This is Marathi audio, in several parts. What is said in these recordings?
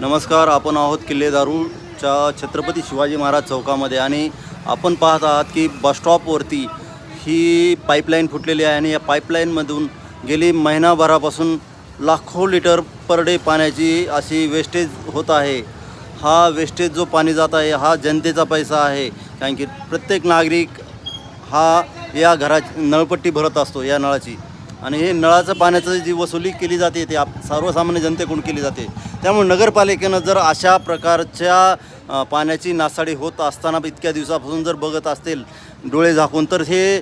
नमस्कार. आपण आहोत किल्ले दारूच्या छत्रपती शिवाजी महाराज चौकामध्ये आणि आपण पाहत आहात की बसस्टॉपवरती ही पाईपलाईन फुटलेली आहे आणि या पाईपलाईनमधून गेली महिनाभरापासून लाखो लिटर पर डे पाण्याची अशी वेस्टेज होत आहे. हा वेस्टेज जो पाणी जात आहे हा जनतेचा पैसा आहे, कारण की प्रत्येक नागरिक हा या घराची नळपट्टी भरत असतो या नळाची, आणि हे नळाचं पाण्याचं जी वसुली केली जाते ते सर्वसामान्य जनतेकडून केली जाते. त्यामुळे नगरपालिकेनं जर अशा प्रकारच्या पाण्याची नासाडी होत असताना इतक्या दिवसापासून जर बघत असतील डोळे झाकून, तर हे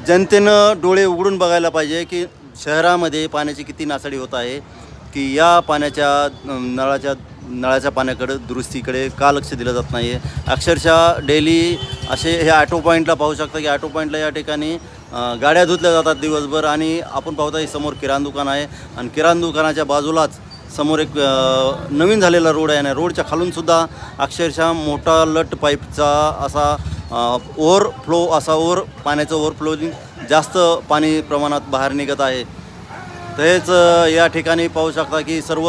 जनतेनं डोळे उघडून बघायला पाहिजे की शहरामध्ये पाण्याची किती नासाडी होत आहे, की या पाण्याच्या नळाच्या पाण्याकडे दुरुस्तीकडे का लक्ष दिलं जात नाही आहे. अक्षरशः डेली असे हे ॲटो पॉईंटला पाहू शकता की ॲटो पॉईंटला या ठिकाणी गाड्या धुतल्या जातात दिवसभर, आणि आपण पाहता समोर किराणा दुकान आहे आणि किराणा दुकानाच्या बाजूलाच समोर एक नवीन झालेला रोड आहे आणि रोडच्या खालूनसुद्धा अक्षरशः मोठा लट पाईपचा असा पाण्याचं ओव्हरफ्लोनी जास्त पाणी प्रमाणात बाहेर निघत आहे. तसेच या ठिकाणी पाहू शकता की सर्व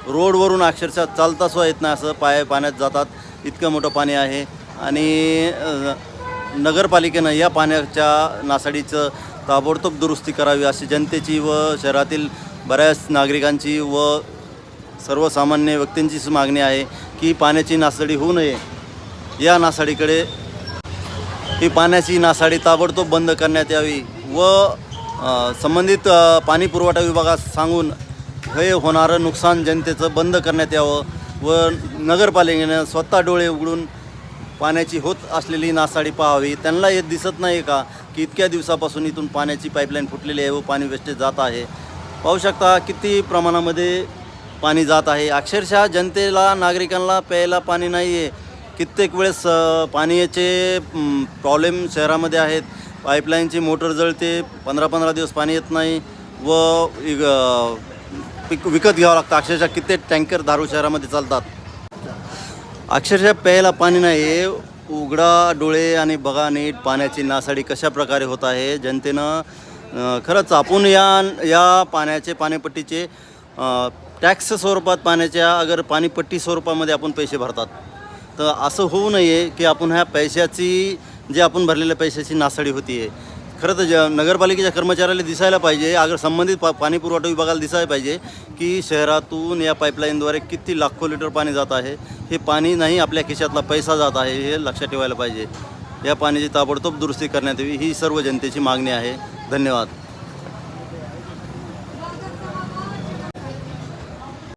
रोडवरून अक्षरशः चालता सुद्धा येत नाही असं पाण्यात जातात, इतकं मोठं पाणी आहे. आणि नगरपालिकेनं या पाण्याच्या नासाडीचं ताबडतोब दुरुस्ती करावी अशी जनतेची व शहरातील बऱ्याच नागरिकांची व सर्वसामान्य व्यक्तींचीच मागणी आहे की पाण्याची नासाडी होऊ नये. या नासाडीकडे ही पाण्याची नासाडी ताबडतोब बंद करण्यात यावी व संबंधित पाणी पुरवठा विभागास सांगून हे होणारं नुकसान जनतेचं बंद करण्यात यावं व नगरपालिकेनं स्वतः डोळे उघडून पाण्याची होत असलेली नासाडी पाहावी. त्यांना हे दिसत नाही का की इतक्या दिवसापासून इथून पाण्याची पाईपलाईन फुटलेली आहे व पाणी वेस्टेज जात आहे. पाहू शकता किती प्रमाणामध्ये पाणी जात आहे. अक्षरशः जनतेला नागरिकांना प्यायला पाणी नाही आहे. कित्येक वेळेस पाण्याचे प्रॉब्लेम शहरामध्ये आहेत. पाईपलाईनची मोटर जळते, 15-15 दिवस पाणी येत नाही व विकत घ्यावं लागतं. अक्षरशः कित्येक टँकर दारू शहरामध्ये चालतात. अक्षरशः प्यायला पाणी नाही आहे. उघडा डोळे आणि बघा नीट पाण्याची नासाडी कशा प्रकारे होत आहे. जनतेनं खरंच आपण या पाण्याचे पाणीपट्टीचे टॅक्स स्वरूपात पाण्याच्या अगर पाणीपट्टी स्वरूपामध्ये आपण पैसे भरतात, तर असं होऊ नये की आपण ह्या पैशाची जे आपण भरलेल्या पैशाची नासाडी होती आहे. खरं तर नगरपालिकेच्या कर्मचाऱ्याला दिसायला पाहिजे, अगर संबंधित पाणी पुरवठा विभागाला दिसायला पाहिजे की शहरातून या पाईपलाईनद्वारे किती लाखो लिटर पाणी जात आहे. हे पाणी नाही आपल्या खिशातला पैसा जात आहे, हे लक्षात ठेवायला पाहिजे. या पाण्याची ताबडतोब दुरुस्ती करण्यात यावी ही सर्व जनतेची मागणी आहे. धन्यवाद.